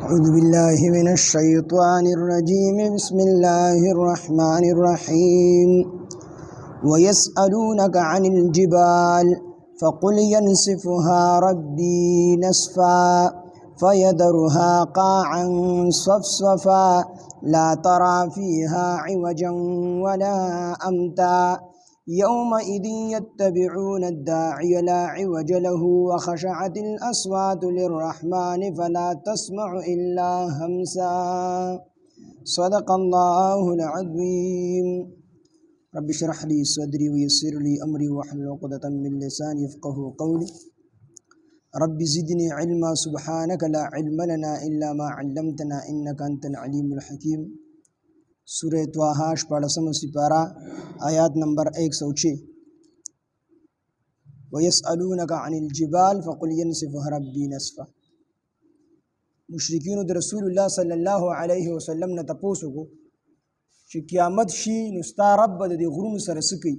أعوذ بالله من الشيطان الرجيم بسم الله الرحمن الرحيم ويسألونك عن الجبال فقل ينسفها ربي نسفا فيذرها قاعا صفصفا لا ترى فيها عوجا ولا أمتا يومئذ يتبعون الداعي لا عوج له وخشعت الأصوات للرحمن فلا تسمع إلا همسا صدق الله العظيم رب اشرح لي صدري ويسر لي أمري واحلل عقدة من لساني يفقهوا قولي رب زدني علما سبحانك لا علم لنا إلا ما علمتنا إنك أنت العليم الحكيم سورہ طٰہٰ 14 سپارہ آیات نمبر 106 وَيَسْأَلُونَكَ عَنِ الْجِبَالِ فَقُلْ يَنْسِفُهَا رَبِّي نَسْفًا مشرکینو د رسول الله صلی الله علیه وسلم نه تپوسو کو چې قیامت شي نو ستا رب د دې غرونو سره څه کوي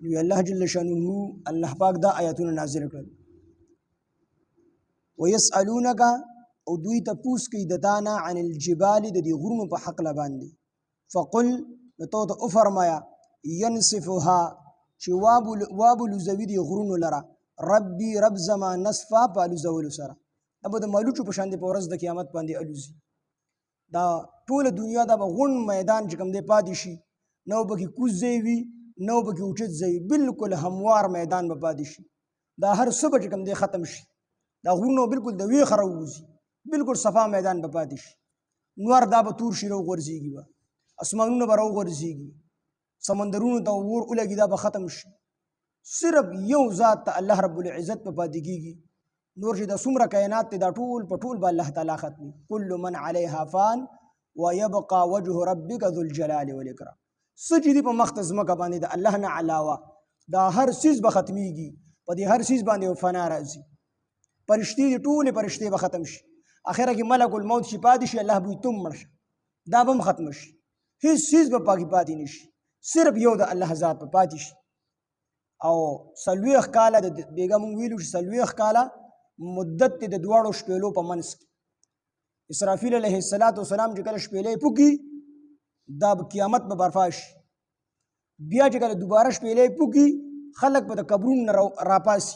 نو الله جل شانه الله پاک دا آیاتونه نازل کړل وَيَسْأَلُونَكَ او دوی تپوس کوي د تانا عن الجبال د دې غرونو په حق باندې فقل نتو ته فرمایا ينسفها چې وابل زوی دی غرونو لرا ربي رب زما نصفا پالو زول سره ابو د مالوچو په شان دی په ورځ د قیامت باندې الوزي دا ټول دنیا دا غون میدان چې کوم دی پاتې شي نو بکی کوزي وي نو بکی اوچت زي بالکل هموار میدان به پاتې شي دا هر صبح چې کوم دی ختم شي دا غرونو بالکل د وی خروزي بالکل صفا میدان به پاتې شي نور دا به تور شي رو ورزيږي اسمانونه به راوغورځېږي سمندرونو ته اور ولګي دا به ختم شي صرف یو ذات ته الله رب العزت په پاتې کېږي نور چې دا څومره کائنات دی دا ټول په ټول به الله تعالی ختمي کل من علیها فان ويبقى وجه ربك ذو الجلال والاکرام څه چې دي په مخ ته ځمکه باندې د الله نه علاوه دا هر څیز به ختمیږي په دې هر څیز باندې فنا راځي فرشتې دي ټولې فرشتې به ختم شي اخره کې ملک الموت شي پاتې شي الله به تم مړ شي دا به هم ختم شي هیڅ چیز به پاکی پاتې نشي صرف یو د الله ذات په پاتې شي او سلويخ کاله د بیګا مونږ ویلو چې سلويخ کاله مدت د دواړو شپېلو په منځ کې اسرافیل علیه السلام چې کله شپېلې پوکي دا قیامت به برپا شي بیا چې کله دوباره شپېلې پوکي خلک به د قبرونو نه راپاسي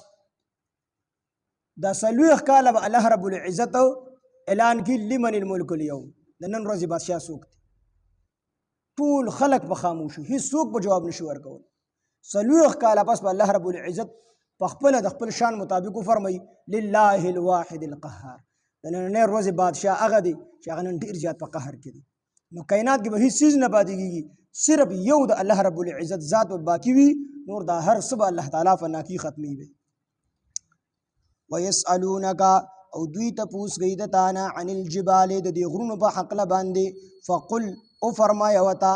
دا سلويخ کاله به الله رب العزت اعلان کړي لمن الملک اليوم د نن ورځې بادشاه څوک دی ټول خلق به خاموش هیڅ څوک به جواب نشي ورکول څلوېښت کاله پس به الله رب العزت په خپله د خپل شان مطابق وفرمایي لله الواحد القهار د نننۍ ورځې بادشاه هغه دی چې هغه نن ډېر زیات په قهر کې دی نو کائنات کې به هیڅ څیز نه پاتې کېږي صرف یو د الله رب العزت ذات به باقي وي نور دا هر څه به الله تعالی فناکي ختمي وي ویسألونک او دوی تپوس کوي د تانه عن الجبال د دې غرونو په حقله باندې فقل او فرمایا وتا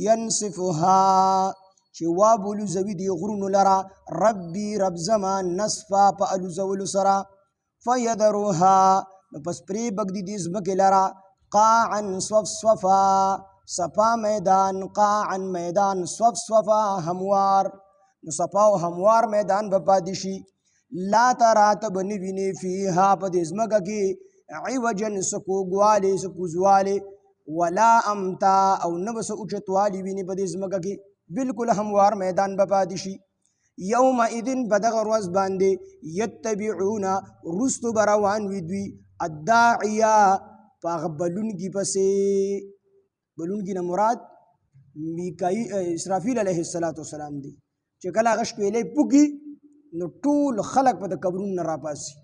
ينصفها چې وابلو زوی دی غرونو لرا ربي رب زمان نصفا پالو زول سرا فيذرها پس پری بغدی دې زمکه لرا قاعا صفصفا صفا میدان قاعا میدان صفصفا هموار نو صفا او هموار میدان په پادشي لا ترات بنوینه فيها په دې زمکه کې عوجن سکوګواله سکوزواله ولا امتا او نبس اوچتوالی ویني په دې ځمکه کې بالکل هموار میدان به پاتې شي یومئذ بدغه ورځ باندې یتبعون رستو به روان وي دوی الداعیه په هغه بلونکي پسې بلونکي نه مراد اسرافیل علیه السلام دی چې کله هغه شپېلې پوکي نو ټول خلق به د قبرونو نه راپاسي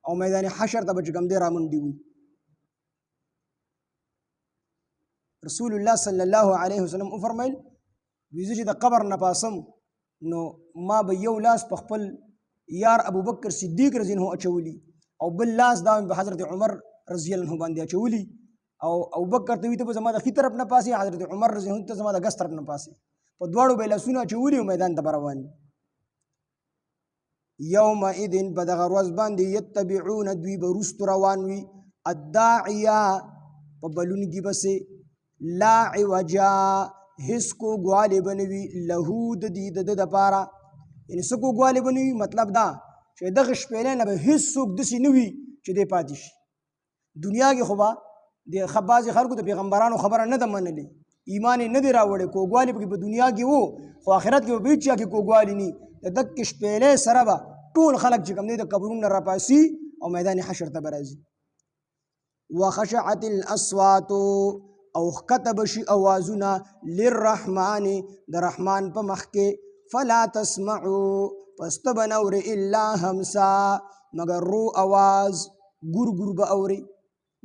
او میدان حشر ته به چې کوم دی رامنډي وي رسول الله صلی الله علیه وسلم فرمایل ویزه چې د قبر نه پاسم نو ما به یو لاس په خپل یار ابو بکر صدیق رضی الله عنه اچولی او بل لاس دا په حضرت عمر رضی الله عنه باندې اچولی او ابو بکر ته وی ته زما د خې طرف نه پاسي حضرت عمر رضی الله عنه ته زما د ګس طرف نه پاسي په دواړو به لاسونه اچولی او میدان ته روان یومئذ بدغه ورځ باندې یتبعون دوی به رست روان وي الداعیه په بلونکي بسې لا عوجا هیڅ کو ګوالی بنوي له د دې د دپاره یعنې څه کو ګوالی بنوي مطلب دا چې دغه شپېلې نه به هیڅ څوک داسې نه وي چې دی پاتې شي دنیا کې خو به د بعضې خلکو د پیغمبرانو خبره نه ده منلې، ایمان یې نه دی راوړی، کوږوالی پکې په دنیا کې وو، خو آخرت کې به هېڅ چا کې کوږوالی نه د دقې شپېلۍ سره به ټول خلک چې کوم دی د قبرونو نه راپاسي او میدان حشر ته به راځي. وخشعت الاصوات او ښکته به شي اوازونه للرحمن د رحمان په مخ کې فلا تسمعو پس ته به نه اورې الا همسا مګر رو اواز ګور ګور به اورې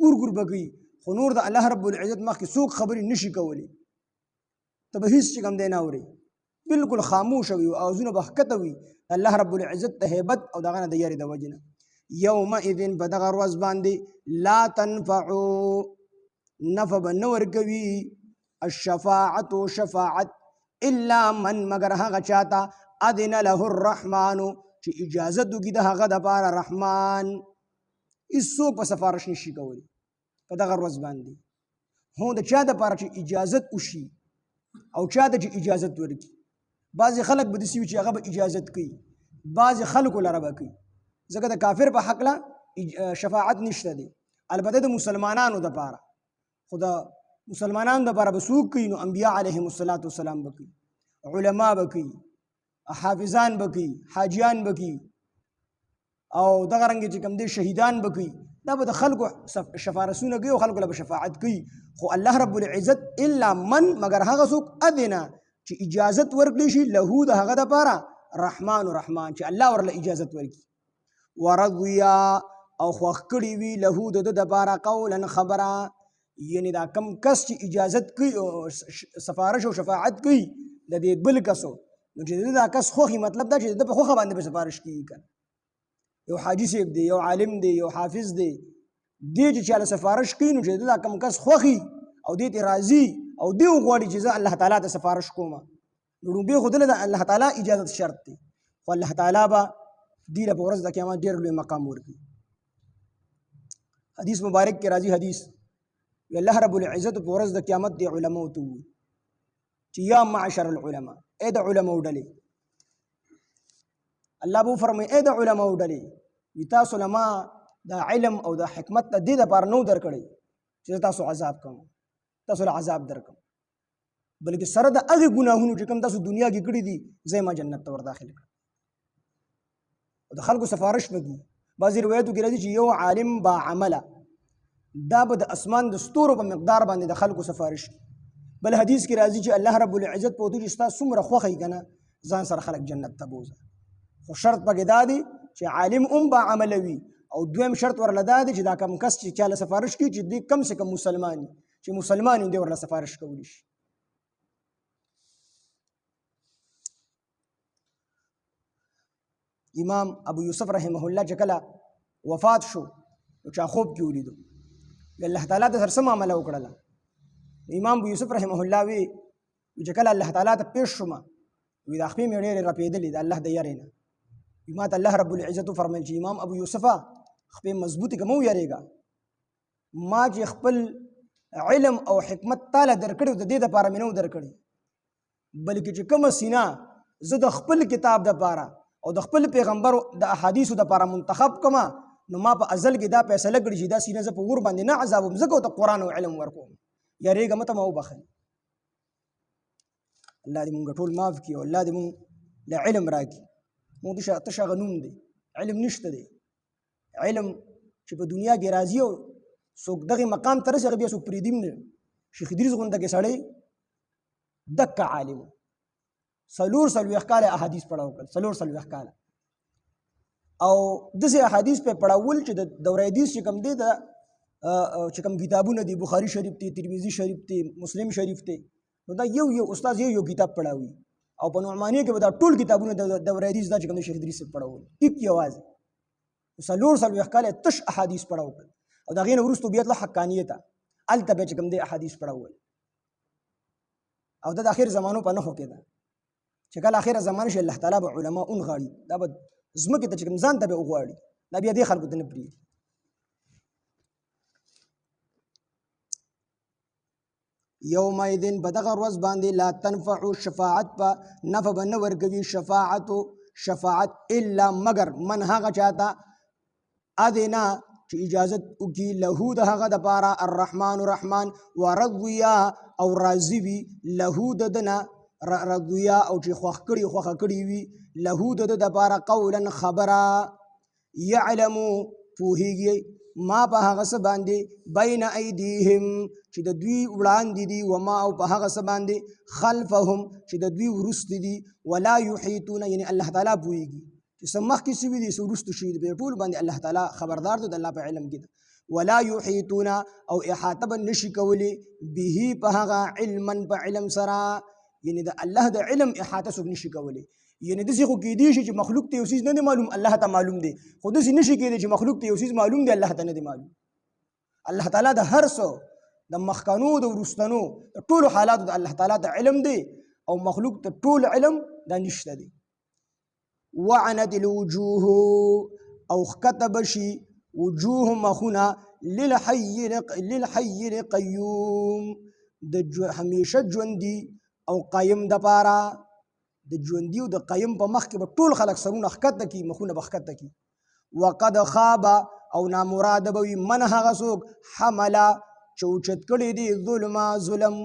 ګور ګور به کوي، خو نور د الله رب العزت مخکې څوک خبرې نشي کولی، ته به هېڅ چې کوم دی نه اورې، بلکل خاموشه وي او اوازونه به ښکته وي الله رب العزت د هیبت او دغه نه د یارې د وجې نه. یومئذ په دغه ورځ باندې لا تنفعو نفع به نه ورکوي الشفاعت شفاعت الا من مگر هغه چاته اذن له الرحمن چې اجازت وکړي د هغه دپاره رحمان. هېڅوک په سفارش نشي کولی په دغه ورځ باندې، هو د چا دپاره چې اجازت وشي او چا ته چې اجازت ورکړي. بعضې خلک به داسې وي چې هغه به اجازت کوي، بعضې خلکو لره به کوي، ځکه د کافر په حقله شفاعت نشته دی. البته د مسلمانانو دپاره، خو د مسلمانانو دپاره به څوک کوي؟ نو انبیا علیهم السلام به کوي، علما به کوي، حافظان به کوي، حاجیان به کوي، او دغه رنګې چې کوم دی شهیدان به کوي. دا به د خلکو شفارسونه کوي او خلکو له به شفاعت کوي. خو الله رب العزت الا من مگر هغه څوک اذنه چې اجازت ورکړي شي له د هغه دپاره رحمان چې الله ورله اجازت ورکړي. ورضیا او خوښ کړي وي له د ده دپاره قولا خبره، یعنی دا کم کس چې اجازت کوي او سفارش او شفاعت کوي د دې بل کسو، نو چې د دا کس خوښي مطلب دا چې د په خوښه باندې به سفارش کیږي. که یو حاجي صاحب دی، یو عالم دی، یو حافظ دی، دې چې چاله سفارش کوي نو چې د دا کم کس خوښي او دې ته راضي او دې وغواړي چې زه الله تعالی ته سفارش کوم، نو لومبې خو دله د الله تعالی اجازت شرط دی، خو الله تعالی به دې له په ورځ د قیامت ډېر لوی مقام ورکړي. حدیث مبارک کې راځي، حدیث الله رب العزت په ورځ د قیامت د علماو ته ووایي چې یا معشر العلماء، ای د علماو ډلې، الله به وفرمایي ای د علماو ډلې، وي تاسو له ما د علم او د حکمت د دې دپاره نه درکړی چې زه تاسو عذاب کوم، تاسو له عذاب درکړم، بلکې سره د هغې ګناهونو چې کوم تاسو دنیا کې کړي دي زه یې ما جنت ته ورداخل کړم. او د خلکو سفارش به کوي. بعضې روایتو کې راځي چې یو عالم با عمله دا به د اسمان د ستورو په مقدار باندې د خلکو سفارش. بل حدیث کې راځي چې الله رب العزت په وتو چې ستا څومره خوښه یي که نه ځان سره خلک جنت ته بوځه، خو شرط پکې دا دی چې عالم با عمله وي، او دویم شرط ورله دا دی چې دا کم کس چې چاله سفارش کوي چې دی کم سے کم مسلمان وي، چې مسلمان وي دی ورله سفارش کولی شي. امام ابو یوسف رحمه الله چې کله وفات شو نو چا خوب کې ولیدو، الله تعالی ته سره څه معامله وکړله؟ امام ابو یوسف رحمه الله وی چې کله الله تعالی ته پیش شوم وی دا خپې مې ډېرې رپېدلې د الله د یارې نه، ما ته الله رب العزت وفرمیل چې امام ابو یوسفه خپې مضبوطې که مه ویارېږه، ما چې خپل علم او حکمت تاله درکړی د دې دپاره مې نه و درکړی، بلکې چې کومه سینه زه د خپل کتاب دپاره او د خپل پیغمبر د احادیثو دپاره منتخب کړمه، نو ما په ازل کې دا فیصله کړې چې دا سینه زه په اور باندې نه عذابوم، ځکه ورته قرآن او علم ورکوم، یارېږه مه ته ما وبخئ. الله دې مونږ ټول معاف کړي او الله دې مونږ له علم راکړي. مونږ تشه هغه نوم دی، علم نشته دی. علم چې په دنیا کې راځي او څوک دغې مقام ته رسي هغه بیا څوک پرېږدي هم نه. شیخ ادریس غونده کې سړی دکه عالم 440 کاله احادیث پړاو کړل، 440 کاله، او داسې احادیث په پړاول چې د دوره حدیث چې کوم دی د چې کوم کتابونه دي بخاري شریف دی، ترمذي شریف دی، مسلم شریف دی، نو دا یو استاد یو کتاب پړاوي، او په نعمانیه کې به دا ټول کتابونه د دوره حدیث دا چې کوم شیخ ادریس پړاول ټیک یوازې 440 کاله تش احادیث پړاو کړل، او د هغې نه وروسته بیا تله حقانیه ته هلته بیا چې کوم دی احادیث پړاول، او دا د اخر زمانو په نښو کې ده چې کله اخره زمانه شي الله تعالی به علما اونغاړي، دا به ځمکې ته چې کوم ځان ته به وغواړي، دا بیا دې خلکو ته نه پرېږدي. یومئذ په دغه ورځ باندې لا تنفع شفاعت په نفع به نه ورکوي شفاعت الا مگر من هغه چاته اذنا چې اجازت وکي له د هغه دپاره الرحمن رحمان ورضیا او راضي وي له د دنه رضیا او چې خوښه کړي وي له د ده دپاره قولا خبره یعلمو پوهیږي ما په هغه څه باندې بین ایدیهم چې د دوی وړاندې دي وما او په هغه څه باندې خلفهم چې د دوی وروسته دي ولا یحیطون یعنی الله تعالی پوهیږي چې څه مخکې شوي دي څه وروسته شوي دي په ټول باندې الله تعالی خبردار دی د الله په علم کې ده ولا یحیطون او احاطه به نشي کولی به په هغه علما په علم سره یعنی د الله د علم احاطه څوک نشي کولی یعنی داسې خو کېدی شي چې مخلوق ته یو څیز نه دی معلوم الله ته معلوم دی خو داسې نشي کېدی چې مخلوق ته یو څیز معلوم دی الله ته نه دی معلوم الله تعالی د هر څه د مخکنو د وروستنو د ټولو حالاتو د الله تعالی ته علم دی او مخلوق ته ټول علم دا نشته دی وعنت الوجوه او ښکته بشي وجوه مخونه للحي القیوم د همیشه ژوندي او قایم دپاره د ژوندي او د قایم په مخ کې به ټول خلک سرونه ښکته کي مخونه به ښکته کي وقد خاب او نامراده به وي من هغه څوک حمله چې اوچت کړی دی ظلم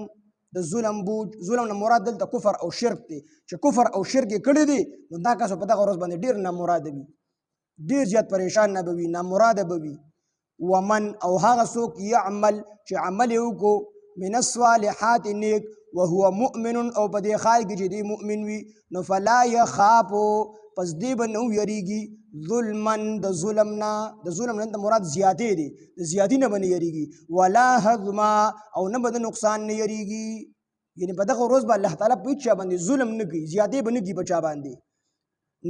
د ظلم بوج ظلم نه مراد دلته کفر او شرک دی چې کفر او شرک یې کړی دی نو دا کس په دغه ورځ باندې ډېر نامراده وي ډېر زیات پریشان نه به وي نامراده به وي ومن او هغه څوک یعمل چې عمل یې وکړو من الصالحات نیک وهو مؤمن او په دې حال کې چې دی مؤمن وي نو فلا یخافو پس دی به نه یریږي ظلما د ظلم نه مراد زیاتې دی د زیاتي نه به نه یریږي ولا هضما او نه به د نقصان نه یریږي یعنی په دغه ورځ به الله تعالی په هېڅ چا باندې ظلم نه کوي زیاتې به نه کوي په چا باندې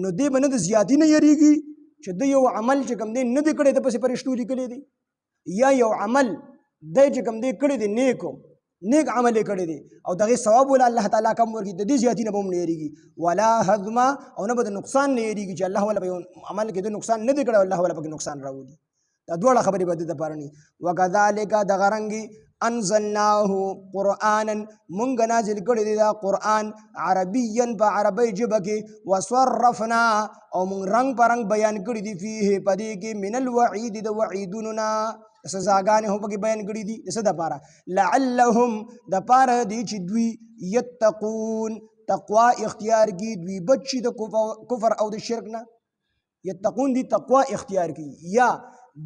نو دی به نه د زیاتي نه یریږي چې د یو عمل چې کوم دی نه دی کړی د پسې فرشتو لیکلی دی یا یو عمل دی چې کوم دی کړی دی نیک عمل یې کړی دی او دغې ثواب وله الله تعالی کم ورکړي د دې زیاتي نه به هم نه یېرېږي ولا هضما او نه به د نقصان نه یېرېږي چې الله والا په یو عمل کې د نقصان نه دی کړی الله والا پکې نقصان راولي دا دواړه خبرې به د دپاره نه وکذلک دغه رنګې انزلناه قرآنا مونږ نازل کړی دی دا قرآن عربیا په عربۍ ژبه کې وصرفنا او مونږ رنګ په رنګ بیان کړي دي فیه په دې کې من الوعید د وعیدونو نه سزاګانې هم پکې بیان کړي دي د څه دپاره لعلهم دپاره دی چې دوی یتقون تقوا اختیار کړي دوی بچ شي د کفر او د شرک نه یتقون دی تقوا اختیار کړي یا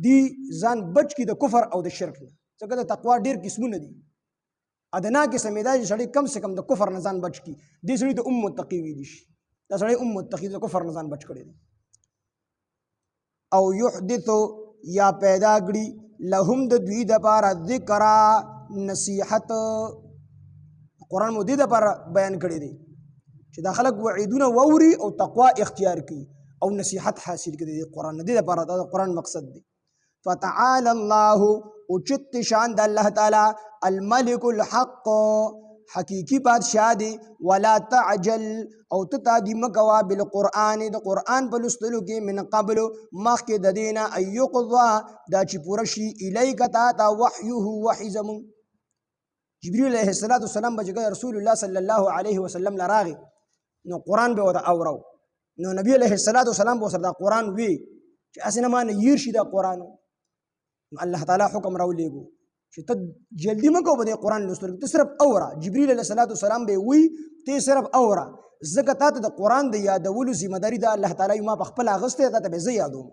دی ځان بچ کړي د کفر او د شرک نه ځکه د تقوا ډېر قسمونه دي ادنا قسم یې دا چې سړی کم سے کم د کفر نه ځان بچ کړي دې سړي ته متقي ویلی شي دا سړی متقي د کفر نه ځان بچ کړی دی او یحدثو یا پیدا کړي لهم د دوی دپاره ذکرا نصیحت قرآن مو دې دپاره بیان کړی دی چې دا خلک وعیدونه واوري او تقوا اختیار کړي او نصیحت حاصل کړي د قرآن نه دې دپاره دا د قرآن مقصد دی فتعالى الله اوچت شان د الله تعالی الملك الحق حقیقی بادشاہ دی ولا تعجل او تتادی مکوا بالقرآن د قرآن په لوستلو کې من قبل مخکې د دینه ایقضا دا چې پوره شي الیک تا ته وحیه وحی زمون جبریل علیه السلام به چې رسول الله صلی الله علیه وسلم لراغی نو قرآن به ورته اورو نو نبی علیه السلام به ورسره دا قرآن وی چې هسې نه مانه هیر شي دا قرآن الله تعالی حکم راولېږو چې ته جلدی مه کوه په دې قرآن لوستلو کې ته صرف اوره جبریل علیه السلام به وی ته صرف اوره ځکه تا ته د قرآن د یادولو ذمه داري دا الله تعالی ما په خپله اخیستی تا ته به زه یادوم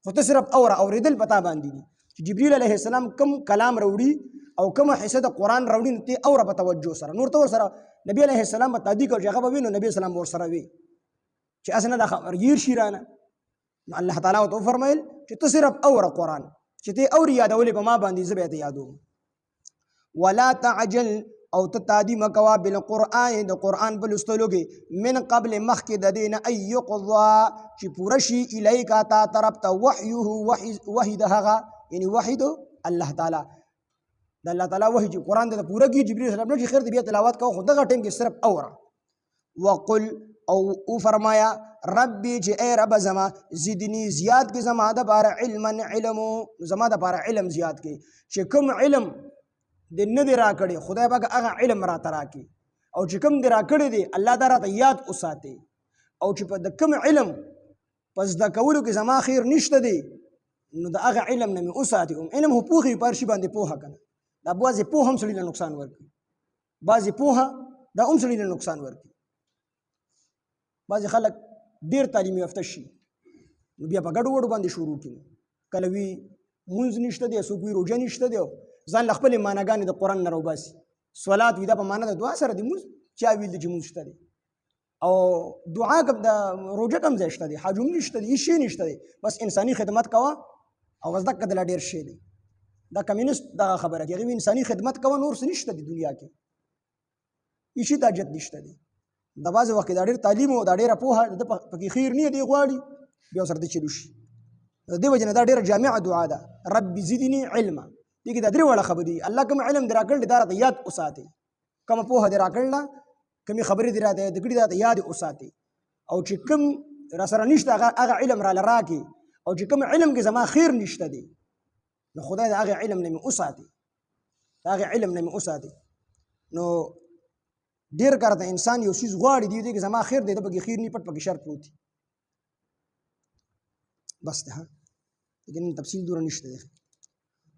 خو ته صرف اوره اورېدل په تا باندې دي چې جبریل علیه السلام کوم کلام راوړي او کومه حصه د قرآن راوړي نو ته اوره په توجه سره نور ته ورسره نبی علیه السلام به تادي کوي چې هغه به وي نو نبي اسلام به ورسره وي چې هسې نه دا خبر هیر شي رانه نو الله تعالی ورته وفرمیل چې ته صرف اوره قرآن چې ته اوري یادولې په ما باندې زه به ته یادوم ولا تعجل او تتادی مکوا بالقرآن د قرآن په لوستلو کې من قبل مخکې د دې نه ان یقضا چې پوره شي الیکا تا طرف ته وحیه وحی د هغه یعنی وحی د الله تعالی د الله تعالی وحی چې قرآن ته پوره کړي جبریل علیه السلام چې خیر دې بیا تلاوت کوه خو دغه ټیم کې صرف اوره وقل او فرمایا ربی چې ای رب زما زدنی زیاد کې زما دپاره علما علمو زما دپاره علم زیاد کې چې کوم علم د نه دی را کړی خدای پاک هغه علم راته راکړي او چې کوم دی را کړی دی الله دا راته یاد وساتي او چې په د کوم علم په زده کولو کې زما خیر نشته دی نو د هغه علم نه مې وساتي. علم خو پوهې په هر شي باندې پوهه که نه، دا بعضې پوهه هم سړي له نقصان ورکوي، بعضې پوهه دا هم سړي له نقصان ورکوي. بعضې خلک ډېر تعلیم یافته شي نو بیا په ګډو وډو باندې شروع کړي، کله وي مونځ نشته دی، څوک وي روژه نشته دی، ځان له خپلې معناګانې د قرآن نه راوباسي. صلات وي دا په معنا د دعا سره دی، مونځ چا ویل دی چې مونځ شته دی، او دعا کم د روژه کم ځای شته دی، حج هم نشته دی، هېڅ شی نشته دی، بس انساني خدمت کوه او زده کړه د لا ډېر شی دی. دا کمیونست دغه خبره کوي، هغوی انساني خدمت کوه، نور څه نشته دی دنیا کې، هېڅ شي ته حاجت نشته دی. د بعضې وخت کې دا ډېر تعلیم او دا ډېره پوهه د ده پکې خیر نه دی غواړي، بیا ورسره د چلو شي. د دې وجې نه دا ډېره جامعه دعا ده، رب زدني علما. دې کې دا درې واړه خبرې دي، الله کوم علم دې راکړل دی دا راته یاد وساتئ، کومه پوهه دې راکړله، کومې خبرې دې راته یاد کړي دا راته یاد وساتئ، او چې کوم راسره نشته هغه علم راله راکړي، او چې کوم علم کې زما خیر نشته دی نو خدای د هغې علم نه مې وساتي، د هغې علم نه مې وساتي. نو ډېر کار ته انسان یو څیز غواړي دی کې زما خیر دی، د پکې خیر نه پټ پکې شر پروت دی، بس ده. لیکن تفصیل دوره نشته دی.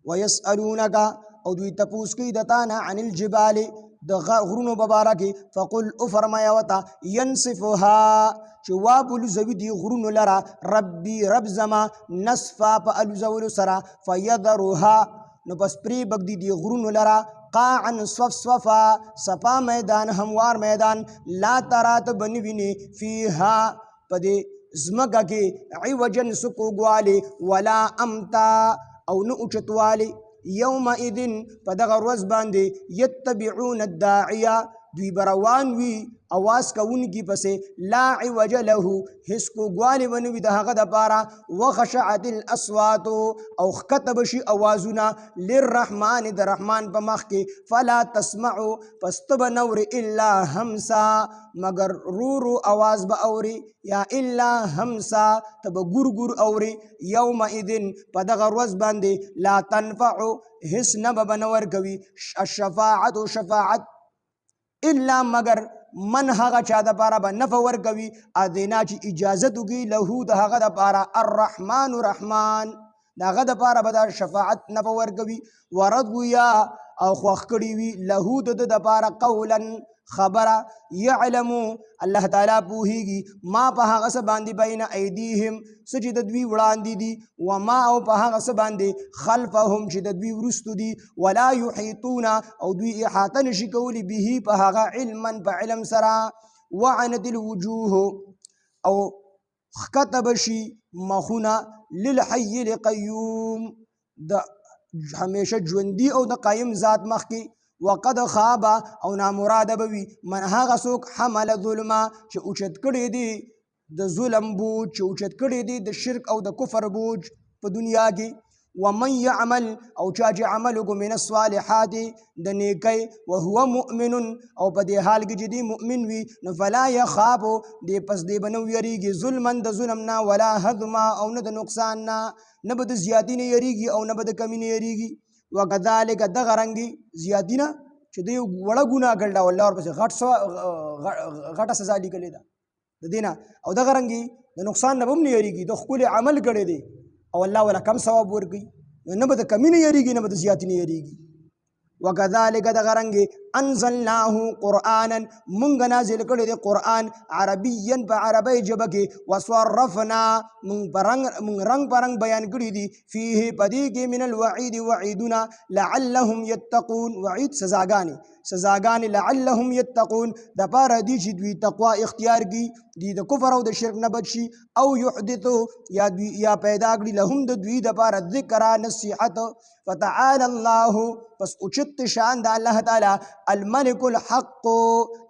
ویسألونک او دوی تپوس کوي د تا نه عن الجبال د غرونو په باره کې، فقل وفرمایه ورته ینصفها چې وابلوزوي دي غرونو لره ربي رب زما نصفا په الوزولو سره، فیذرها نو پس پرېږدي دي غرونو لره قاعا صفصفا صفا میدان هموار میدان، لا ترا ته به نه وینې فیها په دې ځمکه کې عوجا څه کوږوالی ولا امتا او نه اوچتوالی. یومئذ په دغه ورځ باندې یتبعون الداعیه دوی به روان وي اواز کوونکي پسې، لا عوج له هېڅ کوږوالی به نه وي د هغه دپاره، وخشعت الاصوات او ښکته به شي اوازونه للرحمن د رحمان په مخ کې، فلا تسمعو پس ته به نه اورې الا همسا مګر رورو اواز به اورې، یا الا همسا ته به ګور ګور اورې. یومئذ په دغه ورځ باندې لا تنفعو هېڅ نه به نه ورکوي الشفاعت شفاعت الا مگر من هغه چا دپاره به نفع ورکوي اذنا چې اجازت وکړي له د هغه دپاره الرحمن رحمان د هغه دپاره به دا شفاعت نفع ورکوي. ورضویا او خوښ کړي وي له د ده دپاره قولا خبره، یعلمو الله تعالی پوهیږي ما په هغه څه باندې بین ایدیهم څه چې د دوی وړاندې دي، وما او په هغه څه باندې خلفهم چې د دوی وروستو دي، ولا یحیطون او دوی احاطه نشي کولی به په هغه علما په علم سره. وعنت الوجوه او ښکته به شي مخونه للحي القیوم د همیشه ژوندي او د قایم ذات مخکې، وقد خواب او نامراده به وي من هغه څوک حمل ظلمه چې اوچت کړی دی د ظلم بوج، چې اوچت کړی دی د شرک او د کفر بوج په دنیا کې. ومن يعمل او چا چې عمل وکړو من الصالحات د نیکۍ وهو مؤمن او په دې حال کې چې دی مؤمن وي، نو فلا یخاف دی پس دی به نه یریږي ظلما د ظلم نه، ولا هضما او نه د نقصان نه، نه به د زیاتي نه یریږي او نه به د کمي نه یریږي. وکذلک دغه رنګې زیاتي نه چې دی وړه ګناه کړله والله ورپسې غټه سزا لیکلې ده د دې نه، او دغه رنګې د نقصان نه به هم نه یریږي، د ښکلې عمل کړی دی او الله ولا کم ثواب ورکوي، نه به د کمي نه یریږي نه به د زیاتي نه یریږي. وکذلک دغه رنګې انزلناه قرآنا مونږ نازل کړی دی قرآن عربیا په عربۍ ژبه کې، وصرفنا مونږ رنګ په رنګ بیان کړي دي فیه په دې کې من الوعید وعیدونه لعلهم یتقون، وعید سزاګانې لعلهم یتقون دپاره دي چې دوی تقوا اختیار کړي، دوی د کفر او د شرک نه بچ شي، او یحدثو یا پیدا کړي لهم د دوی دپاره ذکر نصیحت. فتعالی الله پس اوچت شان د الله تعالی الملک الحق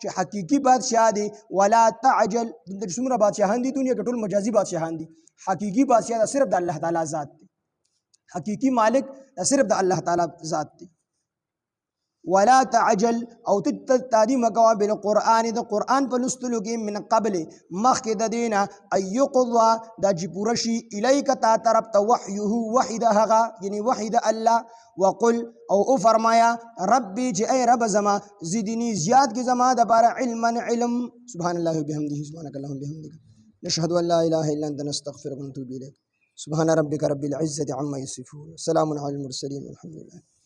چې حقیقي بادشاہ دی، ولا تعجل څومره بادشاهان دي دنیا کې ټول مجازي بادشاهان دي، حقیقي بادشاہ صرف د الله تعالی ذات دی، حقیقي مالک صرف د الله تعالی ذات دی. ولا تعجل او تعدیم کوه بالقرآن د قرآن په لوستلو کې من قبل مخکې د دې نه ان یقضى دا چې پوره شي الیک تا طرف ته وحیه وحی د هغه یعنی وحی د الله. وقل او فرمایا ربي چې ای رب زما زدنی زیاد کې زما دپاره علما علم. سبحان الله وبحمده سبحانك اللهم وبحمدك نشهد ان لا اله الا انت نستغفرك ونتوب اليك. سبحان ربك رب العزة عما يصفون، سلام على المرسلين والحمد لله.